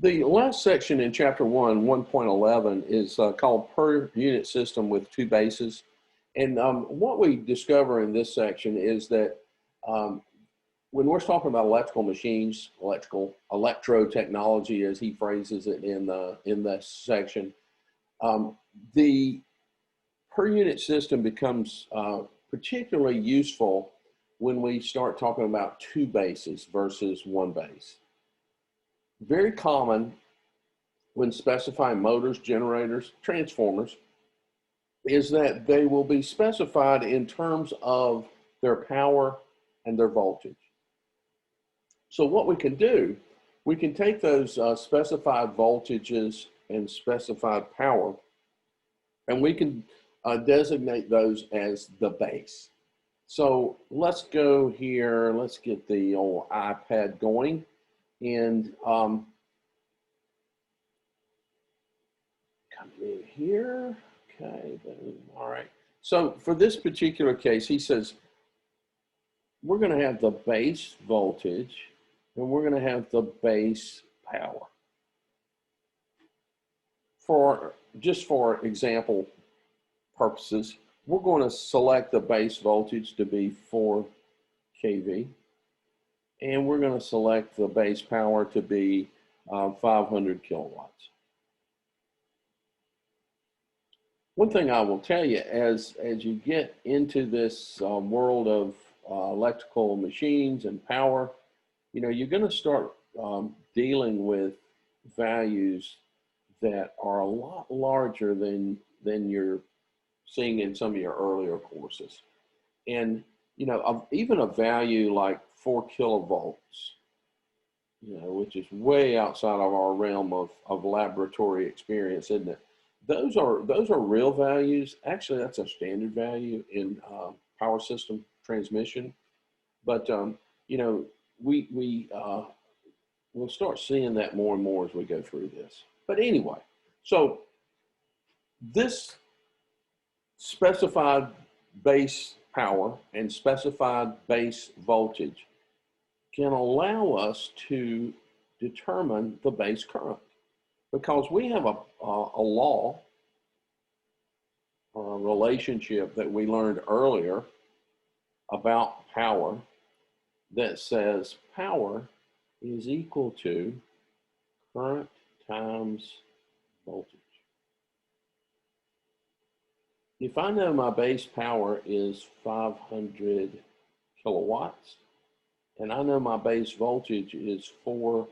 The last section in chapter 1.11, is called per unit system with two bases. And what we discover in this section is that um, when we're talking about electrical machines, electro technology, as he phrases it in this section, the per unit system becomes particularly useful when we start talking about two bases versus one base. Very common when specifying motors, generators, transformers, is that they will be specified in terms of their power and their voltage. So what we can do, we can take those specified voltages and specified power, and we can designate those as the base. So let's go here, let's get the old iPad going, and come in here. Okay, boom. All right. So for this particular case, he says, we're going to have the base voltage and we're going to have the base power. Just for example purposes, we're going to select the base voltage to be 4 kV, and we're going to select the base power to be 500 kilowatts. One thing I will tell you, as you get into this world of electrical machines and power, you're going to start dealing with values that are a lot larger than you're seeing in some of your earlier courses. And, even a value like 4 kilovolts, which is way outside of our realm of laboratory experience, isn't it? Those are real values. Actually, that's a standard value in power system transmission. But we'll start seeing that more and more as we go through this. But anyway, so this specified base power and specified base voltage can allow us to determine the base current, because we have a law or a relationship that we learned earlier about power that says power is equal to current times voltage. If I know my base power is 500 kilowatts, and I know my base voltage is 4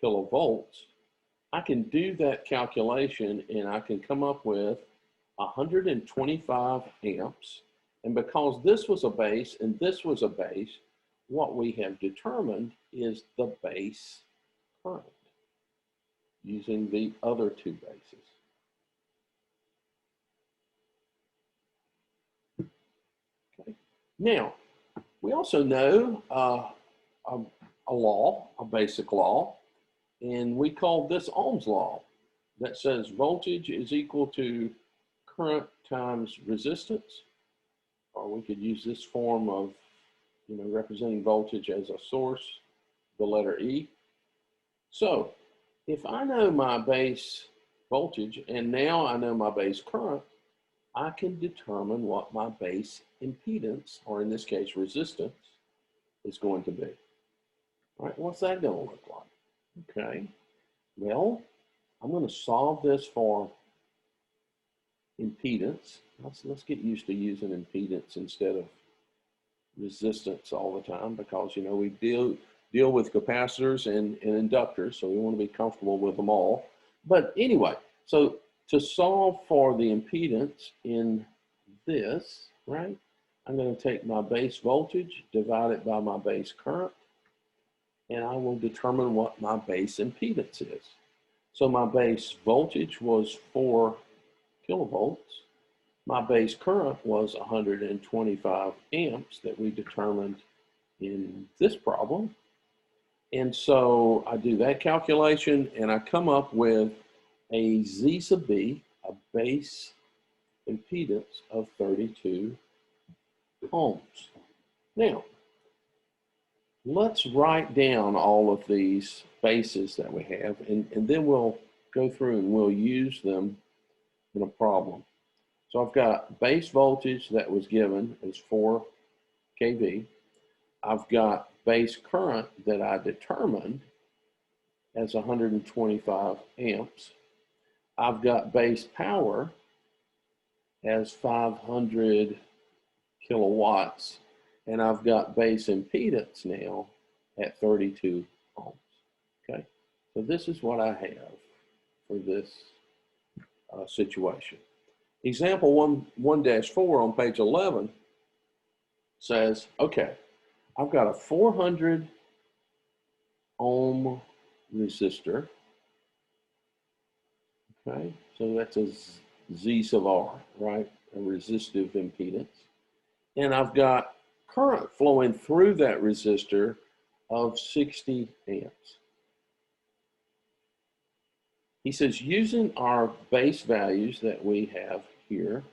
kilovolts, I can do that calculation and I can come up with 125 amps. And because this was a base and this was a base, what we have determined is the base current using the other two bases. Okay. Now, we also know a law, a basic law, and we call this Ohm's law, that says voltage is equal to current times resistance, or we could use this form of representing voltage as a source, the letter E. So if I know my base voltage and now I know my base current, I can determine what my base impedance, or in this case resistance, is going to be. All right, what's that going to look like? Okay, well, I'm going to solve this for impedance. Let's get used to using impedance instead of resistance all the time, because we deal with capacitors and inductors, so we want to be comfortable with them all. But anyway, so to solve for the impedance in this, right, I'm going to take my base voltage, divide it by my base current, and I will determine what my base impedance is. So my base voltage was 4 kilovolts. My base current was 125 amps that we determined in this problem. And so I do that calculation and I come up with a Z sub B, a base impedance of 32 ohms. Now, let's write down all of these bases that we have, and then we'll go through and we'll use them in a problem. So I've got base voltage that was given as 4 kV. I've got base current that I determined as 125 amps. I've got base power as 500 kilowatts, and I've got base impedance now at 32 ohms. Okay, so this is what I have for this situation. Example 1-4 on page 11 says, okay, I've got a 400 ohm resistor. Okay, so that's a Z sub R, right? A resistive impedance. And I've got current flowing through that resistor of 60 amps. He says, using our base values that we have here,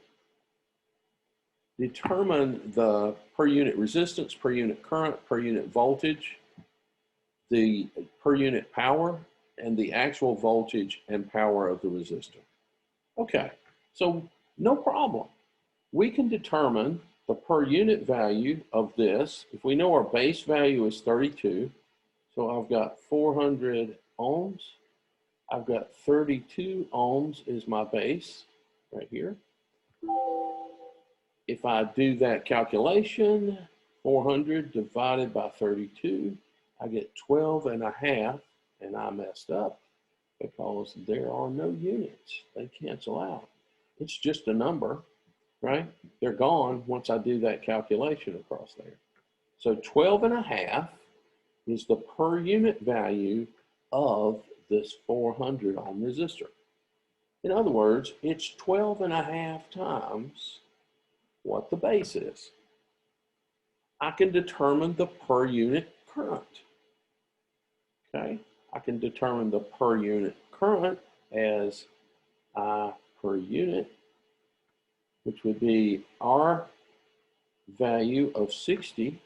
determine the per unit resistance, per unit current, per unit voltage, the per unit power, and the actual voltage and power of the resistor. Okay, so no problem. We can determine the per unit value of this. If we know our base value is 32, so I've got 400 ohms. I've got 32 ohms is my base right here. If I do that calculation, 400 divided by 32, I get 12 and a half, and I messed up because there are no units. They cancel out. It's just a number, right? They're gone once I do that calculation across there. So 12 and a half is the per unit value of this 400 ohm resistor. In other words, it's 12 and a half times what the base is. I can determine the per unit current. Okay, I can determine the per unit current as I per unit, which would be our value of 60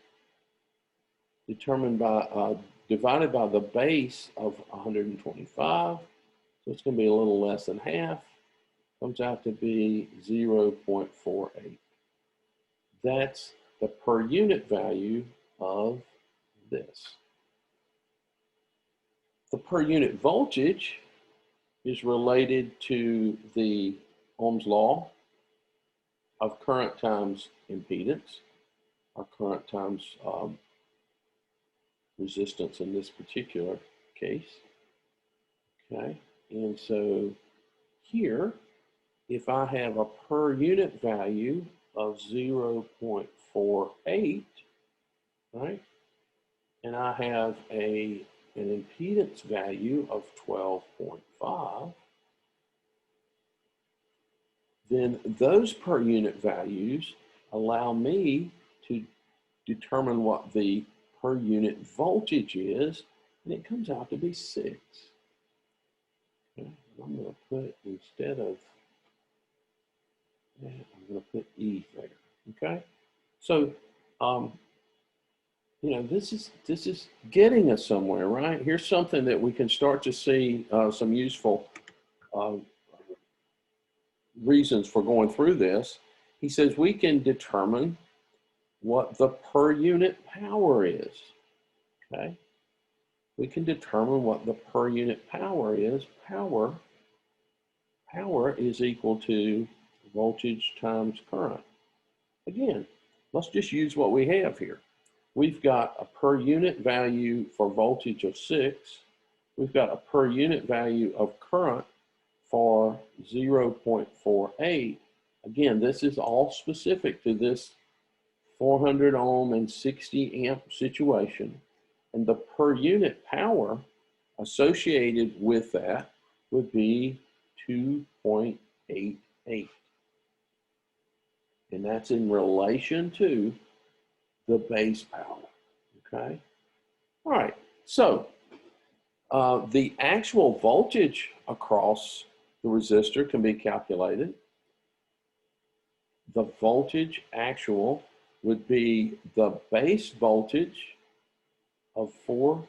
determined by divided by the base of 125. So it's going to be a little less than half. Comes out to be 0.48. That's the per unit value of this. The per unit voltage is related to the Ohm's law of current times impedance, or current times resistance in this particular case. Okay, and so here, if I have a per unit value of 0.48, right, and I have an impedance value of 12.5, then those per unit values allow me to determine what the per unit voltage is, and it comes out to be 6. Okay, I'm going to put, instead of that, I'm going to put E there. Okay, so you know, this is getting us somewhere, right? Here's something that we can start to see some useful reasons for going through this. He says we can determine what the per unit power is. Okay, we can determine what the per unit power is. Power is equal to voltage times current. Again, let's just use what we have here. We've got a per unit value for voltage of 6. We've got a per unit value of current for 0.48. Again, this is all specific to this 400 ohm and 60 amp situation. And the per unit power associated with that would be 2.88. And that's in relation to the base power, okay? All right, so the actual voltage across the resistor can be calculated. The voltage actual would be the base voltage of 4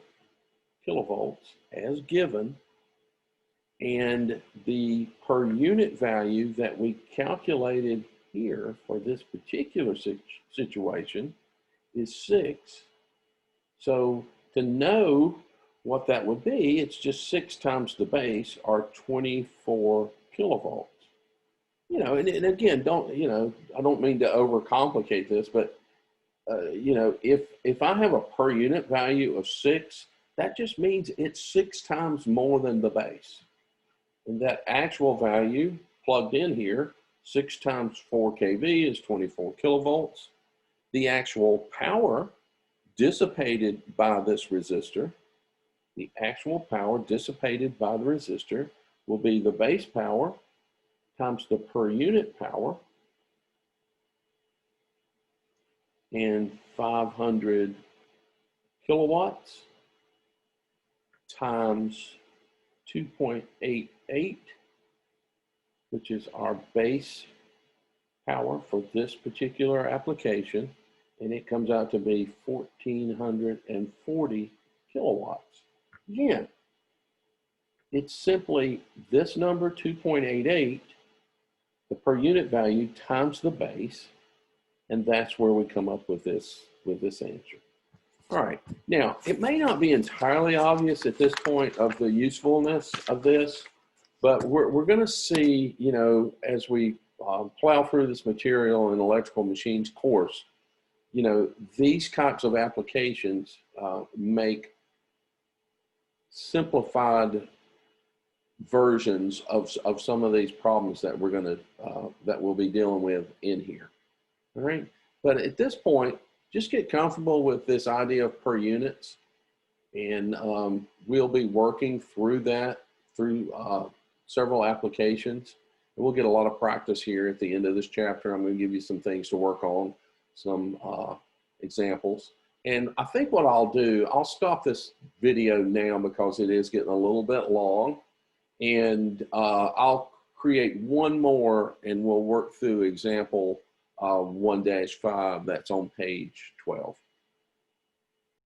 kilovolts as given, and the per unit value that we calculated here for this particular situation is 6. So to know what that would be, it's just 6 times the base, or 24 kilovolts. You know, and again, I don't mean to overcomplicate this, but if I have a per unit value of 6, that just means it's 6 times more than the base. And that actual value plugged in here, 6 times 4 kV is 24 kilovolts. The actual power dissipated by this resistor, the actual power dissipated by the resistor will be the base power times the per unit power, and 500 kilowatts times 2.88, which is our base power for this particular application, and it comes out to be 1,440 kilowatts. Again, it's simply this number, 2.88, the per unit value times the base, and that's where we come up with this answer. All right, now it may not be entirely obvious at this point of the usefulness of this, but we're going to see, as we plow through this material in electrical machines course, these types of applications make simplified versions of some of these problems that that we'll be dealing with in here. All right, but at this point, just get comfortable with this idea of per units, and we'll be working through that through several applications. And we'll get a lot of practice here at the end of this chapter. I'm going to give you some things to work on, some examples. And I think what I'll do, I'll stop this video now because it is getting a little bit long, and I'll create one more and we'll work through example 1-5 that's on page 12.